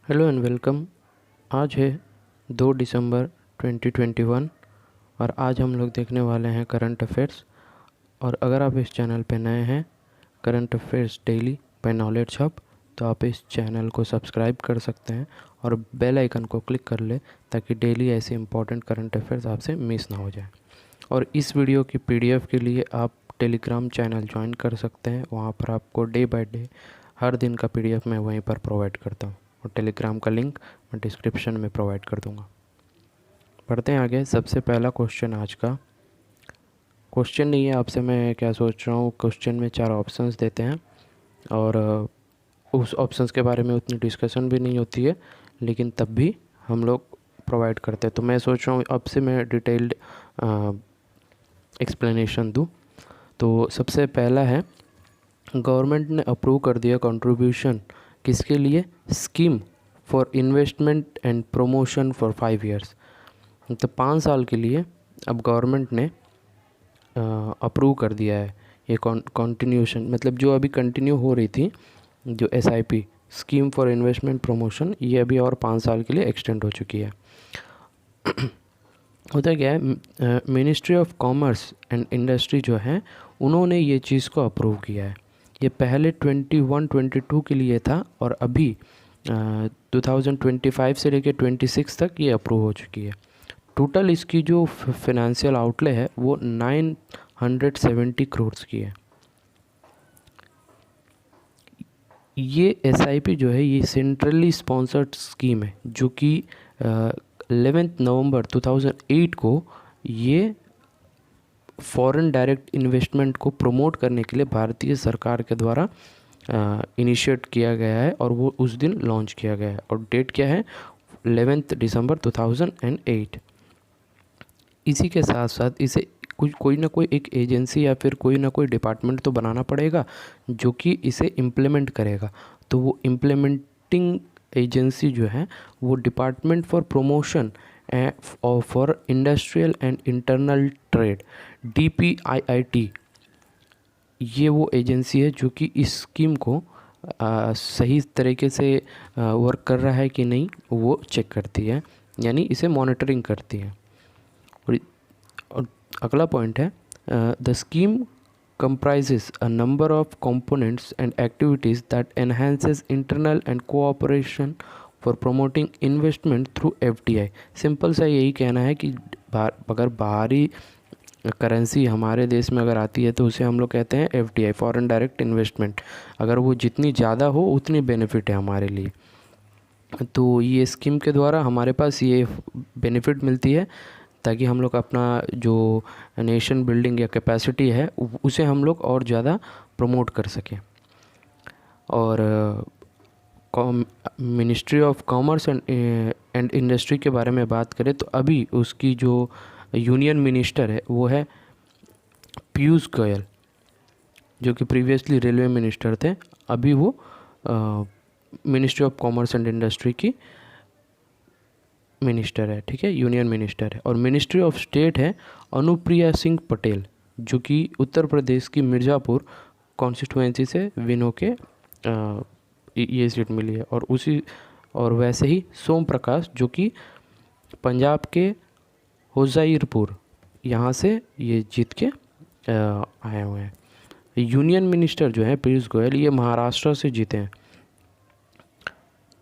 Hello and welcome. आज है 2 दिसंबर 2021 और आज हम लोग देखने वाले हैं करंट अफेयर्स। और अगर आप इस चैनल पे नए हैं current affairs daily by knowledge hub, तो आप इस चैनल को सब्सक्राइब कर सकते हैं और बेल आइकन को क्लिक कर ले ताकि डेली ऐसे इंपॉर्टेंट करंट अफेयर्स आपसे मिस ना हो जाए। और इस वीडियो की पीडीएफ के लिए आप टेलीग्राम चैनल ज्वाइन कर सकते हैं। वहाँ पर आपको डे बाय डे हर दिन का पीडीएफ मैं वहीं पर प्रोवाइड करता हूँ और टेलीग्राम का लिंक मैं डिस्क्रिप्शन में प्रोवाइड कर दूँगा। पढ़ते हैं आगे। सबसे पहला क्वेश्चन आज का क्वेश्चन नहीं है, आपसे मैं क्या सोच रहा हूँ, क्वेश्चन में 4 ऑप्शंस देते हैं और उस ऑप्शंस के बारे में उतनी डिस्कशन भी नहीं होती है, लेकिन तब भी हम लोग प्रोवाइड करते हैं। तो मैं सोच रहा हूँ अब से मैं डिटेल्ड एक्सप्लेनेशन दूँ। तो सबसे पहला है, गवर्नमेंट ने अप्रूव कर दिया कंट्रीब्यूशन किसके लिए? Scheme for investment and promotion for 5 years. तो 5 साल के लिए अब गवर्नमेंट ने अप्रूव कर दिया है। ये कंटिन्यूशन मतलब जो अभी कंटिन्यू हो रही थी, जो SIP scheme for investment promotion, ये अभी और 5 साल के लिए एक्सटेंड हो चुकी है। होता क्या है, ministry of commerce and industry जो है उन्होंने ये चीज़ को अप्रूव किया है। ये पहले 21-22 के लिए था और अभी 2025 से लेकर 26 तक ये अप्रूव हो चुकी है। टोटल इसकी जो फाइनेंशियल आउटले है वो 970 करोड़ की है। ये SIP जो है ये सेंट्रली स्पॉन्सर्ड स्कीम है, जो कि 11 नवंबर 2008 को ये फॉरेन डायरेक्ट इन्वेस्टमेंट को प्रमोट करने के लिए भारतीय सरकार के द्वारा इनिशिएट किया गया है और वो उस दिन लॉन्च किया गया है। और डेट क्या है? 11 दिसंबर 2008। इसी के साथ साथ इसे कोई ना कोई एक एजेंसी या फिर कोई ना कोई डिपार्टमेंट तो बनाना पड़ेगा जो कि इसे इम्प्लीमेंट करेगा। तो वो इम्प्लीमेंटिंग एजेंसी जो है वो department for promotion for industrial and internal trade, DPIIT, ये वो एजेंसी है जो कि इस स्कीम को सही तरीके से वर्क कर रहा है कि नहीं वो चेक करती है, यानी इसे मॉनिटरिंग करती है। और अगला पॉइंट है, the scheme comprises a number of components and activities that enhances internal and cooperation for promoting investment through FDI। Simple सा यही कहना है कि अगर बाहरी करेंसी हमारे देश में अगर आती है तो उसे हम लोग कहते हैं FDI, फॉरेन डायरेक्ट इन्वेस्टमेंट। अगर वो जितनी ज़्यादा हो उतनी बेनिफिट है हमारे लिए। तो ये स्कीम के द्वारा हमारे पास ये बेनिफिट मिलती है ताकि हम लोग अपना जो नेशन बिल्डिंग या कैपेसिटी है उसे हम लोग और ज़्यादा प्रमोट कर सकें। और ministry of commerce and industry के बारे में बात करें तो अभी उसकी जो यूनियन मिनिस्टर है वो है पीयूष गोयल, जो कि प्रीवियसली रेलवे मिनिस्टर थे। अभी वो ministry of commerce and industry की मिनिस्टर है, ठीक है, यूनियन मिनिस्टर है। और मिनिस्ट्री ऑफ स्टेट है अनुप्रिया सिंह पटेल, जो कि उत्तर प्रदेश की मिर्ज़ापुर कॉन्स्टिट्यूएंसी से विन होके ये सीट मिली है। और वैसे ही सोम प्रकाश, जो कि पंजाब के होजाइरपुर यहाँ से ये जीत के आए हुए हैं। यूनियन मिनिस्टर जो है पीयूष गोयल, ये महाराष्ट्र से जीते हैं।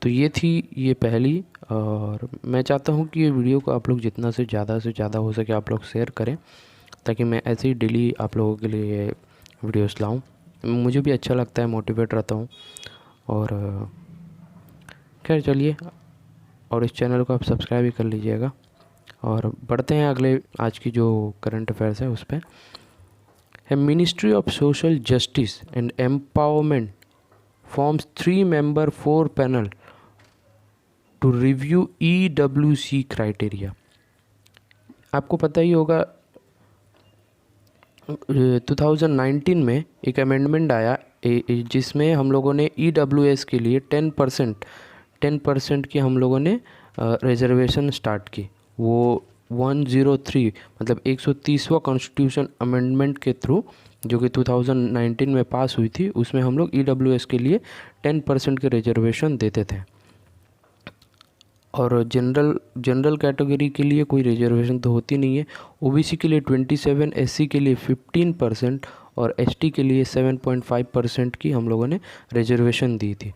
तो ये थी ये पहली। और मैं चाहता हूँ कि ये वीडियो को आप लोग जितना से ज़्यादा हो सके आप लोग शेयर करें, ताकि मैं ऐसे ही डेली आप लोगों के लिए वीडियोस लाऊं। मुझे भी अच्छा लगता है, मोटिवेट रहता हूँ। और खैर चलिए, और इस चैनल को आप सब्सक्राइब भी कर लीजिएगा। और बढ़ते हैं अगले आज की जो करंट अफेयर्स है उस पर है। Ministry of social justice and empowerment forms 3 member 4 panel to review EWC criteria. आपको पता ही होगा 2019 में एक अमेंडमेंट आया जिसमें हम लोगों ने EWS के लिए 10% की हम लोगों ने रिजर्वेशन स्टार्ट की। वो 103 मतलब 130वां कॉन्स्टिट्यूशन अमेंडमेंट के थ्रू, जो कि 2019 में पास हुई थी, उसमें हम लोग EWS के लिए 10% के रिजर्वेशन देते थे। और जनरल कैटेगरी के लिए कोई रिजर्वेशन तो होती नहीं है। ओबीसी के लिए 27, एससी के लिए 15% और एसटी के लिए 7.5% की हम लोगों ने रिजर्वेशन दी थी।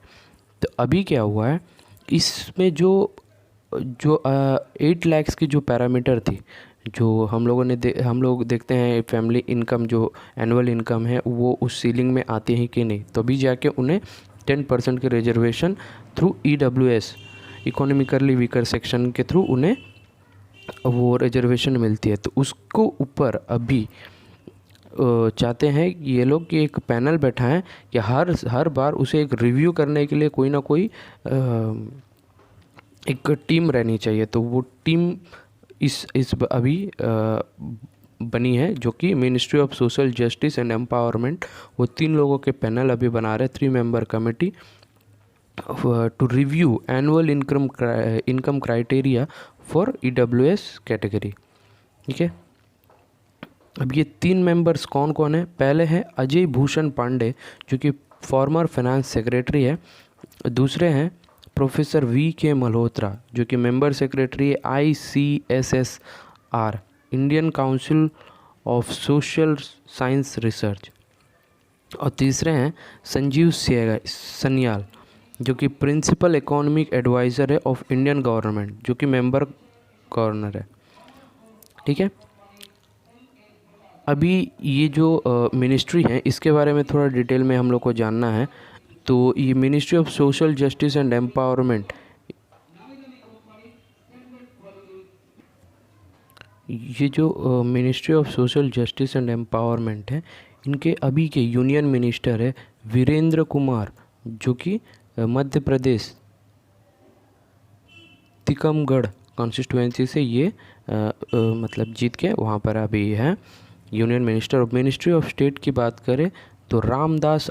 तो अभी क्या हुआ है, इसमें जो जो 8 लाख की जो पैरामीटर थी, जो हम लोगों ने हम लोग देखते हैं फैमिली इनकम जो एनुअल इनकम है वो उस सीलिंग में आती है कि नहीं, तभी जाके उन्हें 10% के reservation through EWS economically weaker section के थ्रू उन्हें वो रिजर्वेशन मिलती है। तो उसको ऊपर अभी चाहते हैं ये लोग कि एक पैनल बैठाएं कि हर बार उसे एक रिव्यू करने के लिए कोई ना कोई एक टीम रहनी चाहिए। तो वो टीम अभी बनी है, जो कि ministry of social justice and empowerment, वो 3 लोगों के पैनल अभी बना रहे, 3 member committee to review annual income criteria for EWS category. ठीक है, अब ये 3 मेंबर्स कौन कौन है? पहले है अजय भूषण पांडे, जो कि फॉर्मर फाइनेंस सेक्रेटरी है। दूसरे हैं प्रोफेसर VK मल्होत्रा, जो कि मेंबर सेक्रेटरी है ICSSR, Indian council of social science research. और तीसरे हैं संजीव सन्याल, जो कि प्रिंसिपल इकोनॉमिक एडवाइज़र है ऑफ इंडियन गवर्नमेंट, जो कि मेंबर गवर्नर है। ठीक है, अभी ये जो मिनिस्ट्री है इसके बारे में थोड़ा डिटेल में हम लोग को जानना है। तो ये ministry of social justice and empowerment, ये जो ministry of social justice and empowerment है, इनके अभी के यूनियन मिनिस्टर है वीरेंद्र कुमार, जो कि मध्य प्रदेश टीकमगढ़ कॉन्स्टिट्यूएंसी से ये मतलब जीत के वहाँ पर अभी है union minister. Of ministry of state की बात करें तो रामदास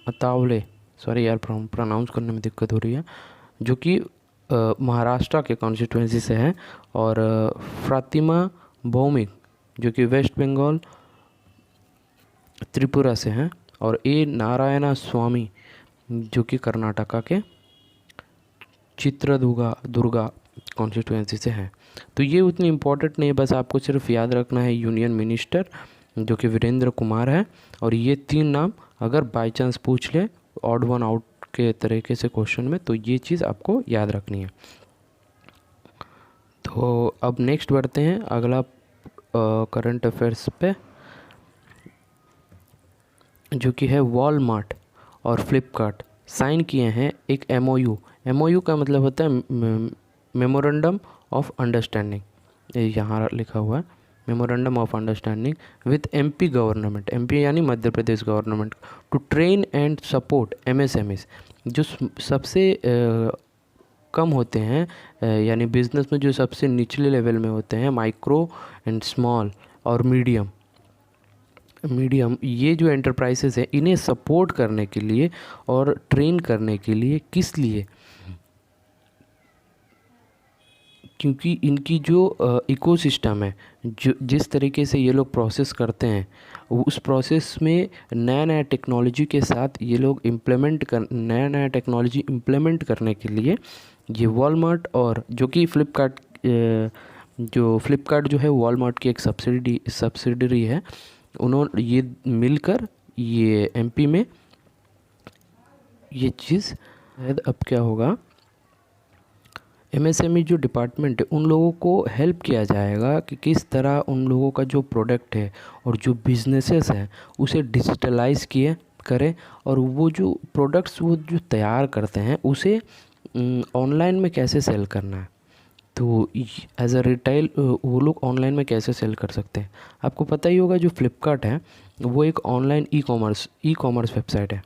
अतावले, सॉरी यार प्रोनाउंस करने में दिक्कत हो रही है, जो कि महाराष्ट्र के कॉन्स्टिट्यूएंसी से हैं। और फातिमा भौमिक, जो कि वेस्ट बंगाल त्रिपुरा से हैं। और A नारायणा स्वामी, जो कि कर्नाटका के चित्रदुर्गा कॉन्स्टिट्यूएंसी से हैं। तो ये उतनी इम्पोर्टेंट नहीं है, बस आपको सिर्फ याद रखना है यूनियन मिनिस्टर, जो कि वीरेंद्र कुमार है। और ये 3 नाम अगर बाय चांस पूछ ले ऑड वन आउट के तरीके से क्वेश्चन में, तो ये चीज़ आपको याद रखनी है। तो अब नेक्स्ट बढ़ते हैं अगला करंट अफेयर्स पे, जो कि है वॉलमार्ट और फ्लिपकार्ट साइन किए हैं एक MOU का मतलब होता है मेमोरेंडम ऑफ अंडरस्टैंडिंग, यहाँ लिखा हुआ है memorandum of understanding with MP government, MP यानी Madhya Pradesh government, to train and support MSMEs, जो सबसे कम होते हैं, यानी बिजनेस में जो सबसे निचले लेवल में होते हैं, माइक्रो एंड स्मॉल और मीडियम, ये जो एंटरप्राइजेस है, इन्हें सपोर्ट करने के लिए और ट्रेन करने के लिए, किस लिए? क्योंकि इनकी जो इकोसिस्टम है, जो जिस तरीके से ये लोग प्रोसेस करते हैं, उस प्रोसेस में नया टेक्नोलॉजी के साथ ये लोग नया टेक्नोलॉजी इम्प्लीमेंट करने के लिए ये वॉलमार्ट, और जो कि फ्लिपकार्ट जो है वॉलमार्ट की एक सब्सिडरी है, उन्होंने ये मिलकर ये MP में ये चीज़, अब क्या होगा, MSME जो डिपार्टमेंट है उन लोगों को हेल्प किया जाएगा कि किस तरह उन लोगों का जो प्रोडक्ट है और जो बिजनेसेस हैं उसे डिजिटलाइज करें, और वो जो प्रोडक्ट्स वो जो तैयार करते हैं उसे ऑनलाइन में कैसे सेल करना है। तो एज अ रिटेल वो लोग ऑनलाइन में कैसे सेल कर सकते हैं। आपको पता ही होगा जो फ्लिपकार्ट है वो एक ऑनलाइन ई कॉमर्स वेबसाइट है।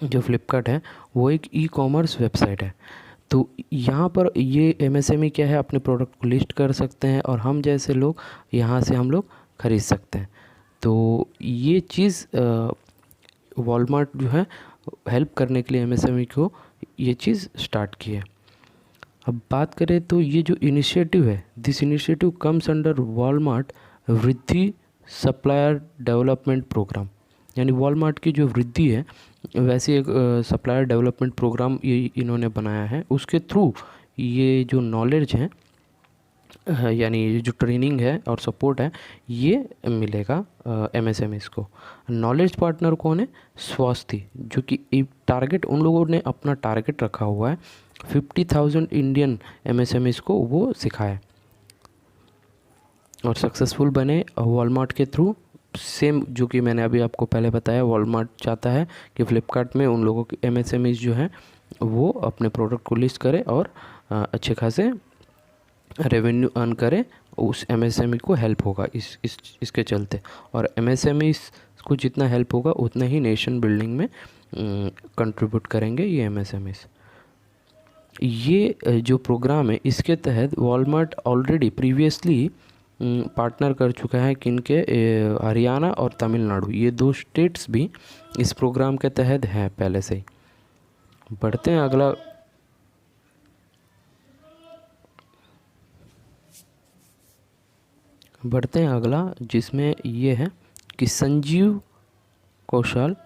जो फ्लिपकार्ट है वो एक ई कॉमर्स वेबसाइट है। तो यहाँ पर ये MSME क्या है, अपने प्रोडक्ट को लिस्ट कर सकते हैं और हम जैसे लोग यहाँ से हम लोग ख़रीद सकते हैं। तो ये चीज़ वॉलमार्ट जो है हेल्प करने के लिए MSME को ये चीज़ स्टार्ट की है। अब बात करें तो ये जो इनिशिएटिव है, this initiative comes under Walmart वृद्धि सप्लायर डेवलपमेंट प्रोग्राम। यानी वॉलमार्ट की जो वृद्धि है, वैसे एक सप्लायर डेवलपमेंट प्रोग्राम ये इन्होंने बनाया है। उसके थ्रू ये जो नॉलेज है, यानी जो ट्रेनिंग है और सपोर्ट है, ये मिलेगा एमएसएमईज़ को। नॉलेज पार्टनर कौन है? स्वास्थ्य, जो कि एक टारगेट उन लोगों ने अपना टारगेट रखा हुआ है 50,000 इंडियन एमएसएमईज़ को वो सिखाए और सक्सेसफुल बने वॉलमार्ट के थ्रू। सेम जो कि मैंने अभी आपको पहले बताया, वॉलमार्ट चाहता है कि फ़्लिपकार्ट में उन लोगों के एमएसएमईज़ जो हैं वो अपने प्रोडक्ट को लिस्ट करें और अच्छे खासे रेवेन्यू अर्न करें। उस एमएसएमई को हेल्प होगा इसके चलते, और एमएसएमई को जितना हेल्प होगा उतना ही नेशन बिल्डिंग में कंट्रीब्यूट करेंगे ये एमएसएमईज़। ये जो प्रोग्राम है, इसके तहत वॉलमार्ट ऑलरेडी प्रीवियसली पार्टनर कर चुका है किनके, हरियाणा और तमिलनाडु, ये 2 स्टेट्स भी इस प्रोग्राम के तहत हैं पहले से ही। बढ़ते हैं अगला, जिसमें ये है कि संजीव कौशल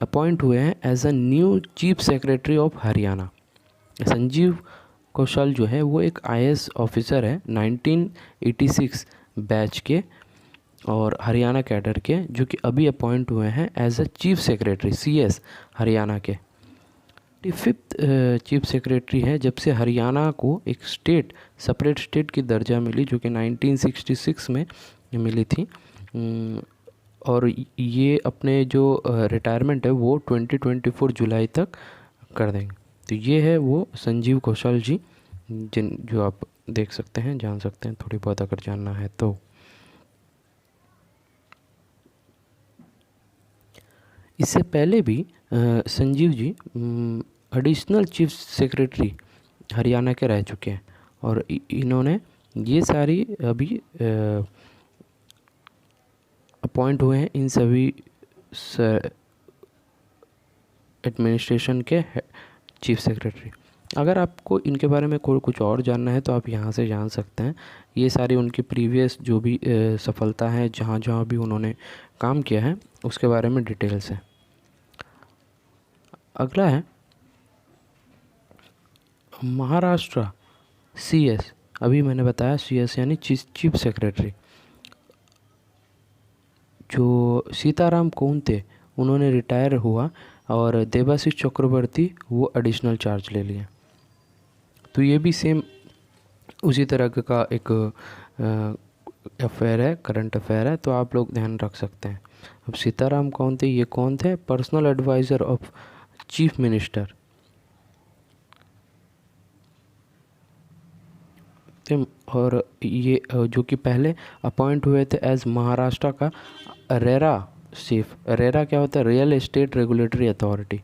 अपॉइंट हुए हैं as a new chief secretary of Haryana. Sanjeev Kaushal जो है वो एक आईएएस ऑफिसर है 1986 बैच के और हरियाणा कैडर के, जो कि अभी अपॉइंट हुए हैं as a chief secretary CS Haryana के। 5th चीफ सेक्रेटरी है जब से हरियाणा को एक स्टेट, सेपरेट स्टेट की दर्जा मिली, जो कि 1966 में मिली थी। और ये अपने जो रिटायरमेंट है वो 2024 जुलाई तक कर देंगे। तो ये है वो संजीव कौशल जी, जो आप देख सकते हैं, जान सकते हैं थोड़ी बहुत अगर जानना है तो। इससे पहले भी Sanjeev ji additional chief secretary Haryana के रह चुके हैं और इन्होंने ये सारी अभी अपॉइंट हुए हैं इन सभी एडमिनिस्ट्रेशन के चीफ सेक्रेटरी। अगर आपको इनके बारे में कोई कुछ और जानना है तो आप यहाँ से जान सकते हैं। ये सारी उनकी प्रीवियस जो भी सफलता है, जहाँ जहाँ भी उन्होंने काम किया है, उसके बारे में डिटेल्स है। अगला है महाराष्ट्र सीएस। अभी मैंने बताया सीएस यानी चीफ सेक्रेटरी, जो सीताराम कोंते, उन्होंने रिटायर हुआ और देवाशीष चक्रवर्ती वो एडिशनल चार्ज ले लिए। तो ये भी सेम उसी तरह का एक अफेयर है, करंट अफेयर है, तो आप लोग ध्यान रख सकते हैं। अब सीताराम कोंते ये कौन थे? Personal adviser of chief minister. और ये जो कि पहले अपॉइंट हुए थे एज महाराष्ट्र का रेरा चीफ। रेरा क्या होता है? Real estate regulatory authority.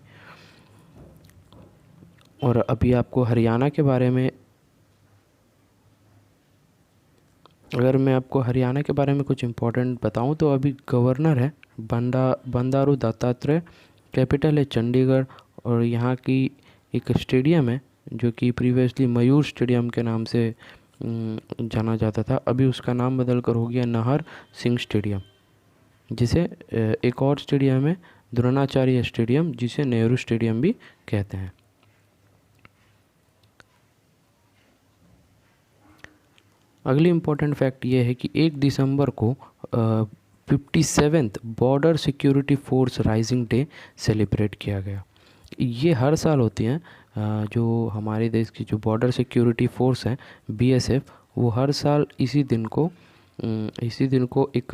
और अभी आपको हरियाणा के बारे में, अगर मैं आपको हरियाणा के बारे में कुछ इम्पोर्टेंट बताऊं तो अभी गवर्नर है बंडारू दत्तात्रेय, कैपिटल है चंडीगढ़, और यहाँ की एक स्टेडियम है जो कि प्रीवियसली मयूर स्टेडियम के नाम से जाना जाता था, अभी उसका नाम बदल कर हो गया नाहर सिंह स्टेडियम। जिसे एक और स्टेडियम है द्रोणाचार्य स्टेडियम, जिसे नेहरू स्टेडियम भी कहते हैं। अगली इम्पोर्टेंट फैक्ट ये है कि 1 दिसंबर को 57th border security force rising day celebrate किया गया। ये हर साल होती हैं, जो हमारे देश की जो बॉर्डर सिक्योरिटी फोर्स है बीएसएफ, वो हर साल इसी दिन को एक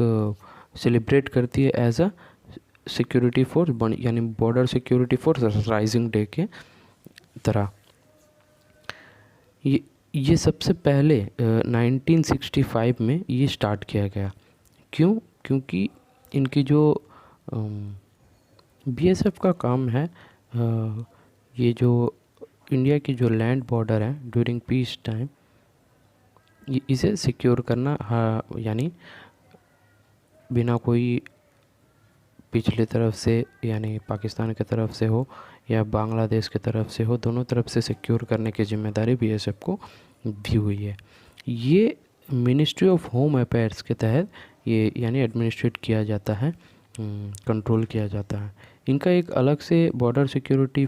सेलिब्रेट करती है एज अ सिक्योरिटी फोर्स, यानी border security force rising day के तरह। ये सबसे पहले 1965 में ये स्टार्ट किया गया। क्यों? क्योंकि इनकी जो बीएसएफ का काम है, ये जो इंडिया की जो लैंड बॉर्डर है ड्यूरिंग पीस टाइम, इसे सिक्योर करना, यानी बिना कोई पिछले तरफ से यानी पाकिस्तान की तरफ से हो या बांग्लादेश की तरफ से हो, दोनों तरफ से सिक्योर करने की जिम्मेदारी बीएसएफ को दी हुई है। ये मिनिस्ट्री ऑफ होम अफेयर्स के तहत ये यानी एडमिनिस्ट्रेट किया जाता है कंट्रोल किया जाता है। इनका एक अलग से बॉर्डर सिक्योरिटी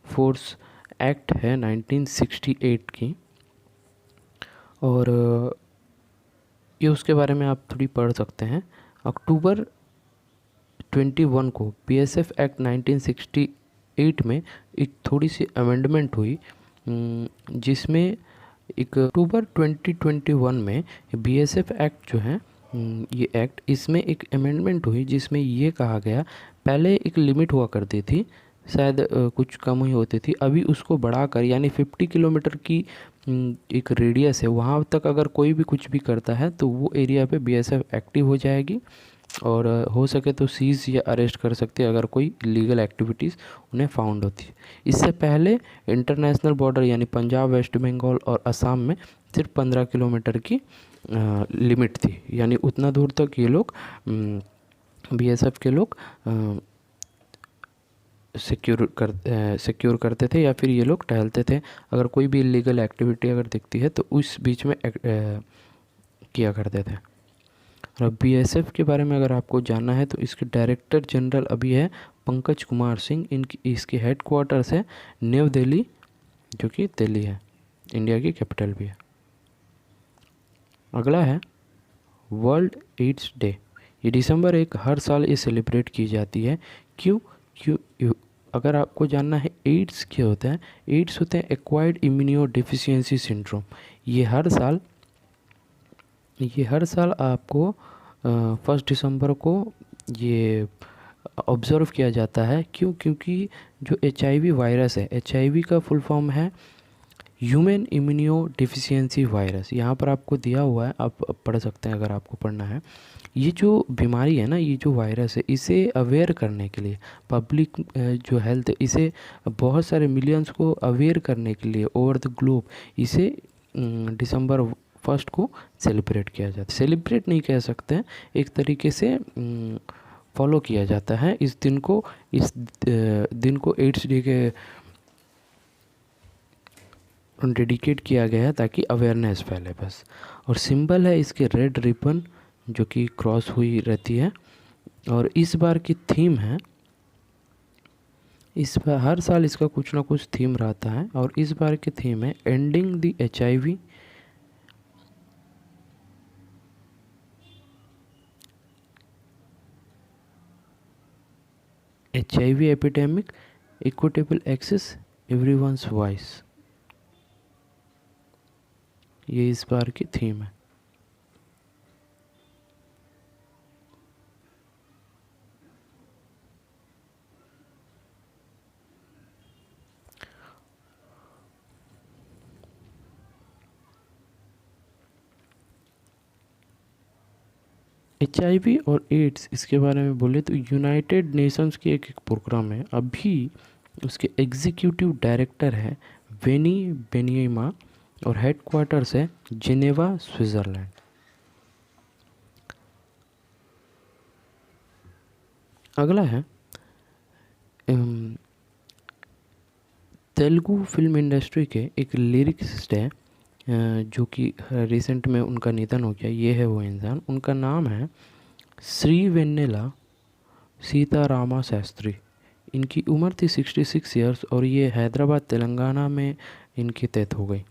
फोर्स एक्ट है 1968 की, और ये उसके बारे में आप थोड़ी पढ़ सकते हैं। अक्टूबर 21 को बीएसएफ एक्ट 1968 में एक थोड़ी सी अमेंडमेंट हुई, जिसमें एक अक्टूबर 2021 में बीएसएफ एक्ट जो है, ये एक्ट, इसमें एक अमेंडमेंट हुई जिसमें ये कहा गया, पहले एक लिमिट हुआ करती थी, शायद कुछ कम ही होती थी, अभी उसको बढ़ाकर यानी 50 किलोमीटर की एक रेडियस है, वहाँ तक अगर कोई भी कुछ भी करता है तो वो एरिया पे बीएसएफ एक्टिव हो जाएगी, और हो सके तो सीज या अरेस्ट कर सकते हैं अगर कोई इलीगल एक्टिविटीज़ उन्हें फाउंड होती है। इससे पहले इंटरनेशनल बॉर्डर यानी पंजाब, वेस्ट बंगाल और असम में सिर्फ 15 किलोमीटर की लिमिट थी, यानी उतना दूर तक ये लोग बीएसएफ के लोग सिक्योर करते थे, या फिर ये लोग टहलते थे। अगर कोई भी इलीगल एक्टिविटी अगर दिखती है तो उस बीच में किया करते थे। और बीएसएफ के बारे में अगर आपको जानना है तो इसके डायरेक्टर जनरल अभी है पंकज कुमार सिंह। इसकी हेड क्वार्टर्स है न्यू दिल्ली, जो कि दिल्ली है, इंडिया की कैपिटल भी है। अगला है वर्ल्ड एड्स डे। ये दिसंबर 1 हर साल ये सेलिब्रेट की जाती है। क्यों अगर आपको जानना है एड्स क्या होता है, एड्स होते हैं एक्वायर्ड इम्यूनो डिफिशियंसी सिंड्रोम। ये हर साल आपको 1 दिसंबर को ये ऑब्ज़र्व किया जाता है। क्योंकि जो HIV वायरस है, HIV का फुल फॉर्म है ह्यूमन इम्यूनो डिफिशियंसी वायरस। यहाँ पर आपको दिया हुआ है, आप पढ़ सकते हैं अगर आपको पढ़ना है। ये जो बीमारी है ना, ये जो वायरस है, इसे अवेयर करने के लिए पब्लिक जो हेल्थ, इसे बहुत सारे मिलियंस को अवेयर करने के लिए ओवर द ग्लोब इसे दिसंबर 1 को सेलिब्रेट किया जाता है। सेलिब्रेट नहीं कह सकते हैं, एक तरीके से फॉलो किया जाता है। इस दिन को एड्स डे के डेडिकेट किया गया है ताकि अवेयरनेस फैले बस। और सिंबल है इसके रेड रिबन जो कि क्रॉस हुई रहती है। और इस बार की थीम है, इस बार हर साल इसका कुछ ना कुछ थीम रहता है, और इस बार की थीम है ending the HIV epidemic, equitable access, everyone's voice. ये इस बार की थीम है। HIV और एड्स, इसके बारे में बोले तो यूनाइटेड नेशंस की एक प्रोग्राम है, अभी उसके एग्जीक्यूटिव डायरेक्टर है वेनी बेनियमा, और हेड क्वार्टर्स है जिनेवा, स्विट्ज़रलैंड। अगला है तेलुगु फिल्म इंडस्ट्री के एक लिरिक्सिस्ट है, जो कि रिसेंट में उनका निधन हो गया। ये है वो इंसान, उनका नाम है श्री वेन्नेला सीतारामा शास्त्री। इनकी उम्र थी 66 ईयर्स, और ये हैदराबाद तेलंगाना में इनकी डेथ हो गई।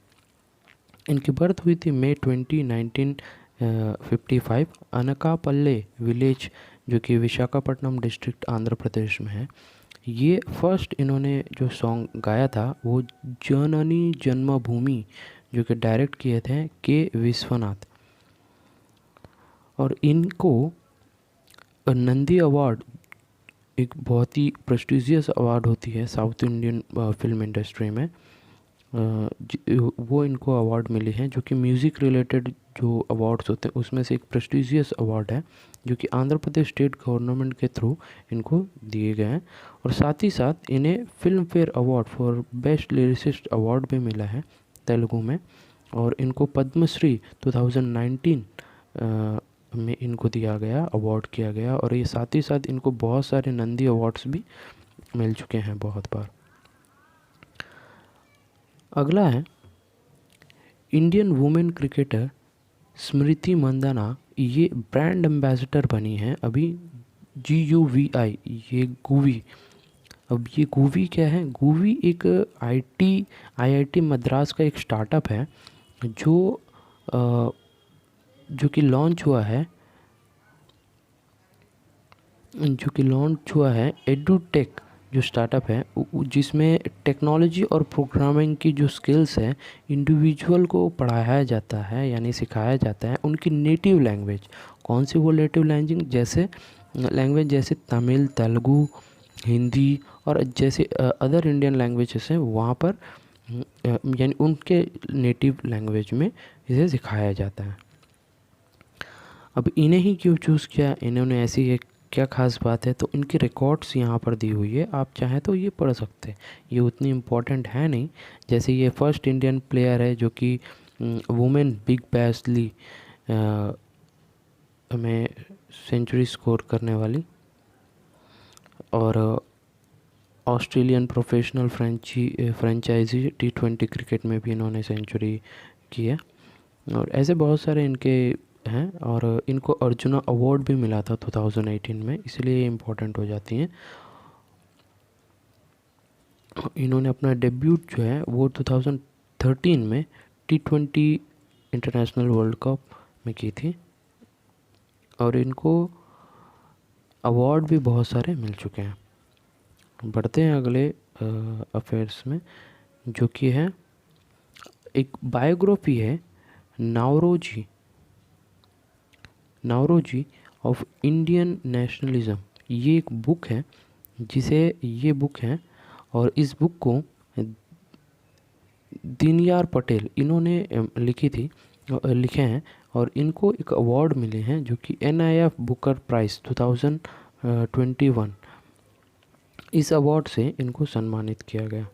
इनकी बर्थ हुई थी मई 20, 1955 अनकापल्ले विलेज, जो कि विशाखापट्टनम डिस्ट्रिक्ट आंध्र प्रदेश में है। ये फर्स्ट इन्होंने जो सॉन्ग गाया था वो जननी जन्मभूमि, जो कि डायरेक्ट किए थे के विश्वनाथ। और इनको नंदी अवार्ड, एक बहुत ही प्रेस्टिजियस अवार्ड होती है साउथ इंडियन फिल्म इंडस्ट्री में, वो इनको अवार्ड मिले हैं, जो कि म्यूज़िक रिलेटेड जो अवार्ड्स होते हैं उसमें से एक प्रेस्टिजियस अवार्ड है, जो कि आंध्र प्रदेश स्टेट गवर्नमेंट के थ्रू इनको दिए गए हैं। और साथ ही साथ इन्हें film fair award for best lyricist award भी मिला है तेलुगु में, और इनको पद्मश्री 2019 में इनको दिया गया, अवार्ड किया गया। और ये साथ ही साथ इनको बहुत सारे नंदी अवार्ड्स भी मिल चुके हैं बहुत बार। अगला है इंडियन वुमेन क्रिकेटर स्मृति मंदाना। ये ब्रांड एम्बेसडर बनी हैं अभी GUVI, ये गूवी। अब ये गूवी क्या है? गूवी एक IIT मद्रास का एक स्टार्टअप है जो अ, जो कि लॉन्च हुआ है एडुटेक जो स्टार्टअप है, जिसमें टेक्नोलॉजी और प्रोग्रामिंग की जो स्किल्स हैं इंडिविजुअल को पढ़ाया जाता है, यानी सिखाया जाता है उनकी नेटिव लैंग्वेज। कौन सी वो नेटिव लैंग्वेज जैसे तमिल, तेलुगु, हिंदी और जैसे अदर इंडियन लैंग्वेजेस हैं वहाँ पर, यानी उनके नेटिव लैंग्वेज में इसे सिखाया जाता है। अब इन्हें ही क्यों चूज़ किया? इन्होंने ऐसी एक क्या ख़ास बात है? तो इनकी रिकॉर्ड्स यहाँ पर दी हुई है, आप चाहें तो ये पढ़ सकते हैं। ये उतनी इम्पोर्टेंट है नहीं। जैसे ये फर्स्ट इंडियन प्लेयर है जो कि वुमेन बिग बैश ली में सेंचुरी स्कोर करने वाली, और Australian professional franchise T20 cricket में भी इन्होंने सेंचुरी की है। और ऐसे बहुत सारे इनके हैं, और इनको अर्जुना अवार्ड भी मिला था 2018 में, इसलिए ये इम्पोर्टेंट हो जाती हैं। इन्होंने अपना डेब्यूट जो है वो 2013 में T20 इंटरनेशनल वर्ल्ड कप में की थी, और इनको अवार्ड भी बहुत सारे मिल चुके हैं। बढ़ते हैं अगले अफेयर्स में, जो कि है एक बायोग्राफी है नावरोजी ऑफ इंडियन नेशनलिज्म। ये एक बुक है और इस बुक को दीनयार पटेल इन्होंने लिखे हैं, और इनको एक अवार्ड मिले हैं जो कि NIF बुकर प्राइज़ 2021, इस अवार्ड से इनको सम्मानित किया गया।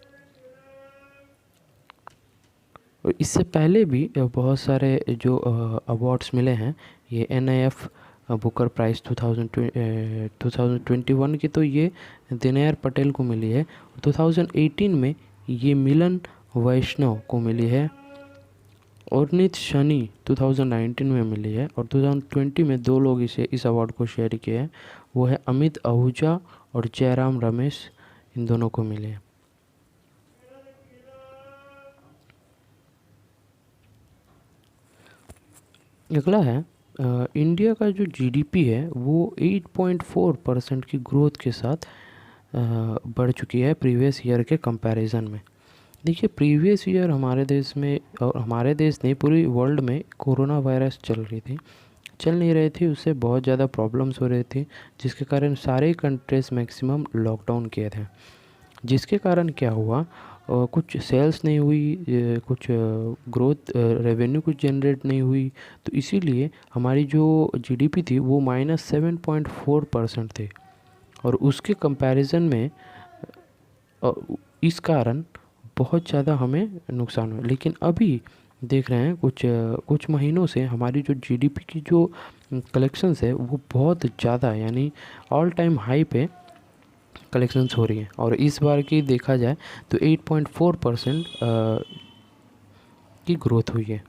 और इससे पहले भी बहुत सारे जो अवार्ड्स मिले हैं, ये NIF बुकर प्राइज़ 2021 की तो ये दीनयार पटेल को मिली है। 2018 में ये मिलन वैष्णव को मिली है, औरनित शनि 2019 में मिली है, और 2020 में दो लोग इस अवार्ड को शेयर किए हैं, वो है अमित आहूजा और जयराम रमेश, इन दोनों को मिले हैं। अगला है इंडिया का जो GDP है वो 8.4% की ग्रोथ के साथ बढ़ चुकी है प्रीवियस ईयर के कंपैरिजन में। देखिए, प्रीवियस ईयर हमारे देश में, और हमारे देश नहीं पूरी वर्ल्ड में, कोरोना वायरस चल नहीं रही थी, उससे बहुत ज़्यादा प्रॉब्लम्स हो रही थी, जिसके कारण सारे कंट्रीज मैक्सिमम लॉकडाउन किए थे। जिसके कारण क्या हुआ, कुछ सेल्स नहीं हुई, कुछ ग्रोथ रेवेन्यू कुछ जनरेट नहीं हुई, तो इसीलिए हमारी जो GDP थी वो -7.4% थी, और उसके कंपैरिजन में इस कारण बहुत ज़्यादा हमें नुकसान हुआ। लेकिन अभी देख रहे हैं कुछ महीनों से हमारी जो GDP की जो कलेक्शंस है वो बहुत ज़्यादा, यानी ऑल टाइम हाई पे कलेक्शंस हो रही हैं, और इस बार की देखा जाए तो 8.4% की ग्रोथ हुई है।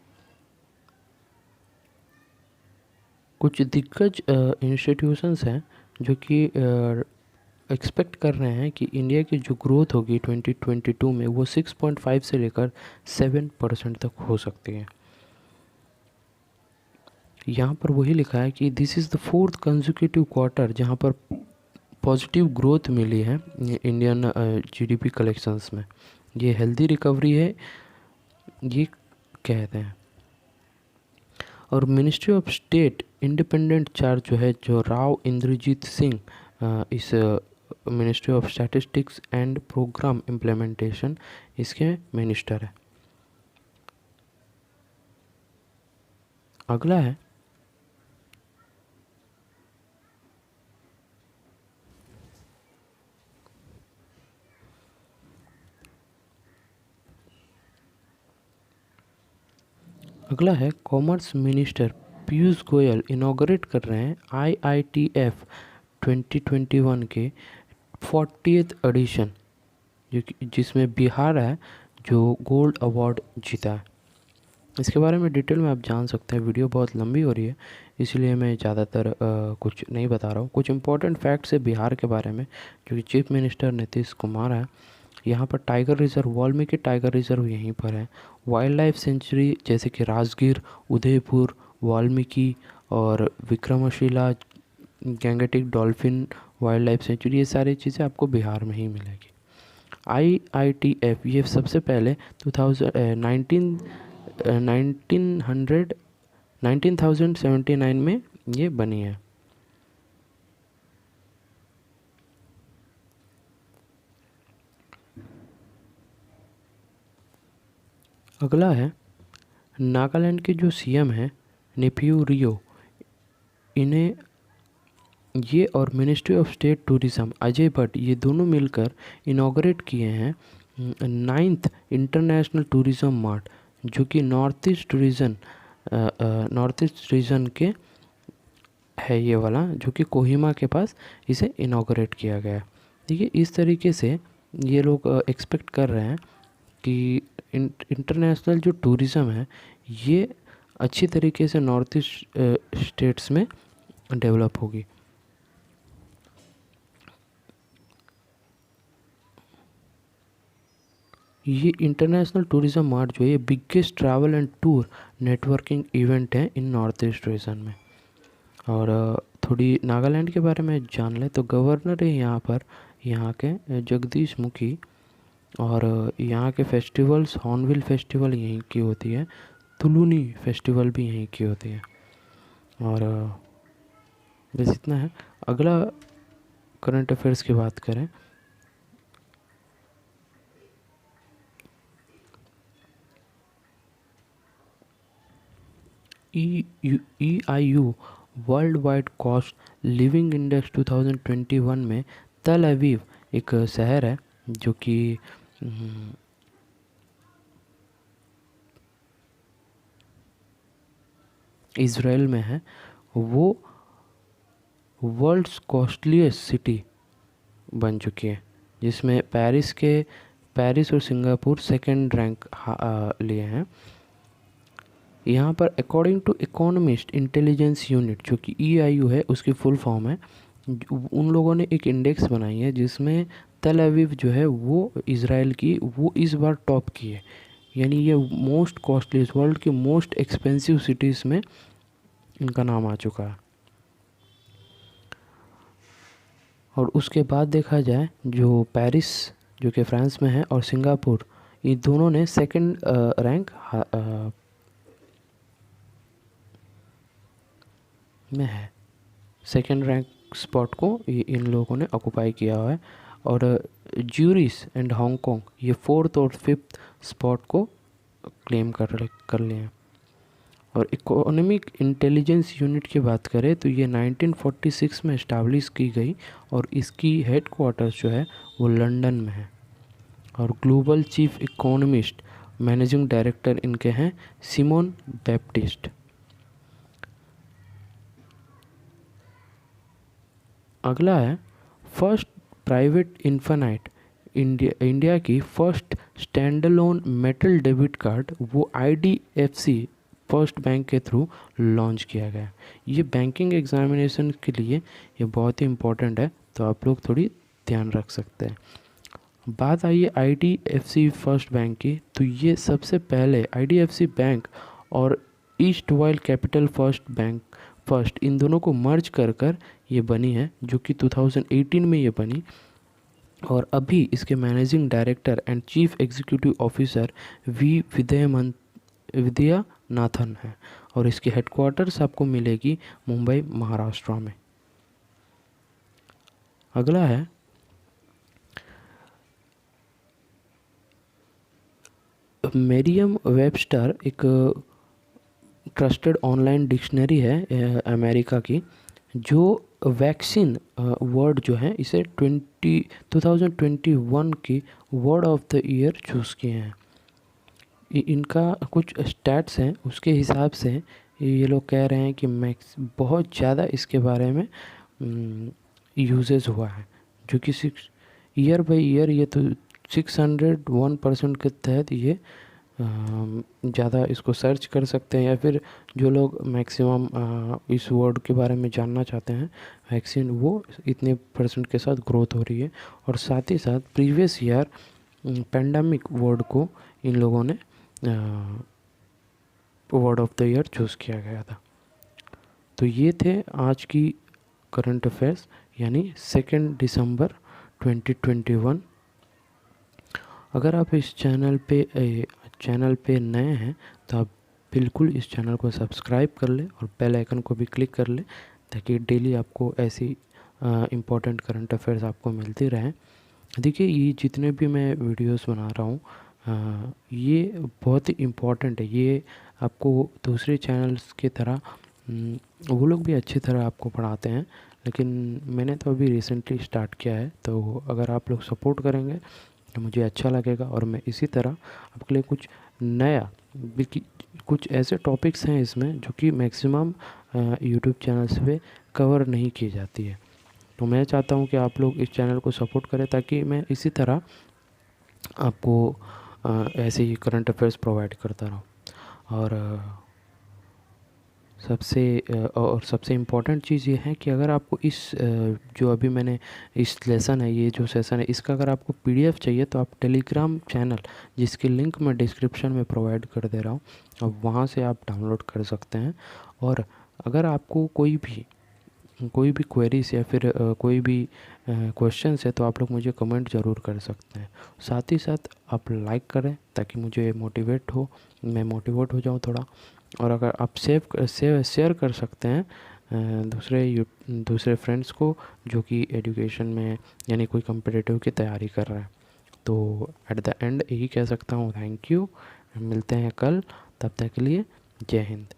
कुछ दिग्गज इंस्टीट्यूशंस हैं जो कि एक्सपेक्ट कर रहे हैं कि इंडिया की जो ग्रोथ होगी 2022 में वो 6.5 से लेकर 7% तक हो सकती है। यहाँ पर वही लिखा है कि this is the 4th consecutive quarter जहाँ पर पॉजिटिव ग्रोथ मिली है इंडियन GDP कलेक्शंस में। ये हेल्दी रिकवरी है, ये कहते हैं। और ministry of state independent charge जो है, जो राव इंद्रजीत सिंह इस ministry of statistics and programme implementation इसके मिनिस्टर है। अगला है commerce minister Piyush Goyal inaugurate कर रहे हैं IITF 2021 के 40th एडिशन, जिसमें बिहार है जो गोल्ड अवार्ड जीता है। इसके बारे में डिटेल में आप जान सकते हैं। वीडियो बहुत लंबी हो रही है इसलिए मैं ज़्यादातर कुछ नहीं बता रहा हूँ। कुछ इंपॉर्टेंट फैक्ट्स है बिहार के बारे में, जो कि चीफ मिनिस्टर नीतीश कुमार है। यहाँ पर tiger reserve, Valmiki tiger reserve यहीं पर है। वाइल्ड लाइफ सेंचुरी जैसे कि राजगीर, उदयपुर, वाल्मीकि और Vikramshila, Gangetic dolphin wild life sanctuary, ये सारी चीज़ें आपको बिहार में ही मिलेगी। IITF ये सबसे पहले 1979 में ये बनी है। अगला है नागालैंड के जो सीएम हैं नेफ्यू रियो, इन्हें ये और ministry of state tourism Ajay Bhatt, ये दोनों मिलकर इनॉग्रेट किए हैं 9th इंटरनेशनल टूरिज़्म मार्ट, जो कि नॉर्थ ईस्ट रीजन के है ये वाला, जो कि कोहिमा के पास इसे इनॉग्रेट किया गया है। देखिए इस तरीके से ये लोग एक्सपेक्ट कर रहे हैं कि इंटरनेशनल जो टूरिज़्म है ये अच्छी तरीके से नॉर्थ ईस्ट स्टेट्स में डेवलप होगी। ये इंटरनेशनल टूरिज़्म मार्ट जो है ये biggest travel and tour networking event है इन नॉर्थ ईस्ट रीजन में। और थोड़ी नागालैंड के बारे में जान लें तो गवर्नर है यहाँ पर, यहाँ के जगदीश मुखी। और यहाँ के फेस्टिवल्स, हॉर्नबिल फेस्टिवल यहीं की होती है, तुलुनी फेस्टिवल भी यहीं की होती है। और बस इतना है। अगला करंट अफेयर्स की बात करें, EIU world wide cost living index 2021 में तल अवीव एक शहर है जो कि इज़राइल में है, वो वर्ल्ड्स कॉस्टलीस्ट सिटी बन चुकी है, जिसमें पेरिस और सिंगापुर सेकंड रैंक लिए हैं। यहाँ पर according to economist intelligence unit, जो कि EIU है उसकी फुल फॉर्म है, उन लोगों ने एक इंडेक्स बनाई है जिसमें तल अवीव जो है वो इज़राइल की वो इस बार टॉप की है। यानी ये मोस्ट कॉस्टली, वर्ल्ड की मोस्ट एक्सपेंसिव सिटीज़ में इनका नाम आ चुका है। और उसके बाद देखा जाए जो पेरिस जो कि फ्रांस में है और सिंगापुर, ये दोनों ने सेकंड रैंक में है। सेकंड रैंक स्पॉट को ये इन लोगों ने ऑक्यूपाई किया हुआ है। और ज्यूरिस एंड हांगकांग ये 4th और 5th स्पॉट को क्लेम कर लिए हैं। और इकोनॉमिक इंटेलिजेंस यूनिट की बात करें तो ये 1946 में इस्टाब्लिश की गई और इसकी हेड क्वार्टर्स जो है वो लंदन में है। और global chief economist managing director इनके हैं सिमोन बैप्टिस्ट। अगला है फर्स्ट प्राइवेट इन्फानाइट, इंडिया की first standalone metal debit card वो IDFC फर्स्ट बैंक के थ्रू लॉन्च किया गया। ये बैंकिंग एग्जामिनेशन के लिए ये बहुत ही इम्पोर्टेंट है, तो आप लोग थोड़ी ध्यान रख सकते हैं। बात आई है IDFC फर्स्ट बैंक की, तो ये सबसे पहले IDFC बैंक और east while capital first in दोनों को मर्ज कर ये बनी है, जो कि 2018 में ये बनी। और अभी इसके managing director and chief executive officer Vidya Nathan है। और इसकी हेडक्वार्टर्स आपको मिलेगी मुंबई महाराष्ट्र में। अगला है मेरियम वेबस्टर, एक ट्रस्टेड ऑनलाइन डिक्शनरी है अमेरिका की, जो वैक्सीन वर्ड जो है इसे 2021 की word of the year choose किए हैं। इनका कुछ स्टैट्स हैं, उसके हिसाब से ये लोग कह रहे हैं कि मैक्स बहुत ज़्यादा इसके बारे में यूजेस हुआ है, जो कि 6 ईयर बाई ईयर ये तो 601% के तहत ये ज़्यादा इसको सर्च कर सकते हैं, या फिर जो लोग मैक्सिमम इस वर्ड के बारे में जानना चाहते हैं वैक्सीन, वो इतने परसेंट के साथ ग्रोथ हो रही है। और साथ ही साथ प्रीवियस ईयर पेंडेमिक वर्ड को इन लोगों ने word of the year choose किया गया था। तो ये थे आज की करंट अफेयर्स, यानी 2 दिसंबर 2021। अगर आप इस चैनल पे नए हैं तो आप बिल्कुल इस चैनल को सब्सक्राइब कर लें और बेल आइकन को भी क्लिक कर लें, ताकि डेली आपको ऐसी इम्पोर्टेंट करंट अफेयर्स आपको मिलती रहें। देखिए, ये जितने भी मैं वीडियोस बना रहा हूँ ये बहुत ही इम्पोर्टेंट है। ये आपको दूसरे चैनल्स की तरह वो लोग भी अच्छी तरह आपको पढ़ाते हैं, लेकिन मैंने तो अभी रिसेंटली स्टार्ट किया है। तो अगर आप लोग सपोर्ट करेंगे तो मुझे अच्छा लगेगा, और मैं इसी तरह आपके लिए कुछ नया, कुछ ऐसे टॉपिक्स हैं इसमें जो कि मैक्सिमम यूट्यूब चैनल्स पे कवर नहीं की जाती है। तो मैं चाहता हूँ कि आप लोग इस चैनल को सपोर्ट करें, ताकि मैं इसी तरह आपको ऐसे ही करंट अफेयर्स प्रोवाइड करता रहूँ। और सबसे इम्पॉर्टेंट चीज़ ये है कि अगर आपको जो अभी मैंने इस लेसन है, ये जो सेशन है, इसका अगर आपको पीडीएफ चाहिए तो आप टेलीग्राम चैनल, जिसकी लिंक मैं डिस्क्रिप्शन में प्रोवाइड कर दे रहा हूँ, और वहाँ से आप डाउनलोड कर सकते हैं। और अगर आपको कोई भी क्वेरीज या फिर कोई भी क्वेश्चन है तो आप लोग मुझे कमेंट ज़रूर कर सकते हैं। साथ ही साथ आप लाइक करें, ताकि मुझे मैं मोटिवेट हो जाऊँ थोड़ा। और अगर आप शेयर कर सकते हैं दूसरे फ्रेंड्स को जो कि एजुकेशन में, यानी कोई कम्पिटिटिव की तैयारी कर रहा है। तो एट द एंड यही कह सकता हूँ, थैंक यू। मिलते हैं कल, तब तक के लिए जय हिंद।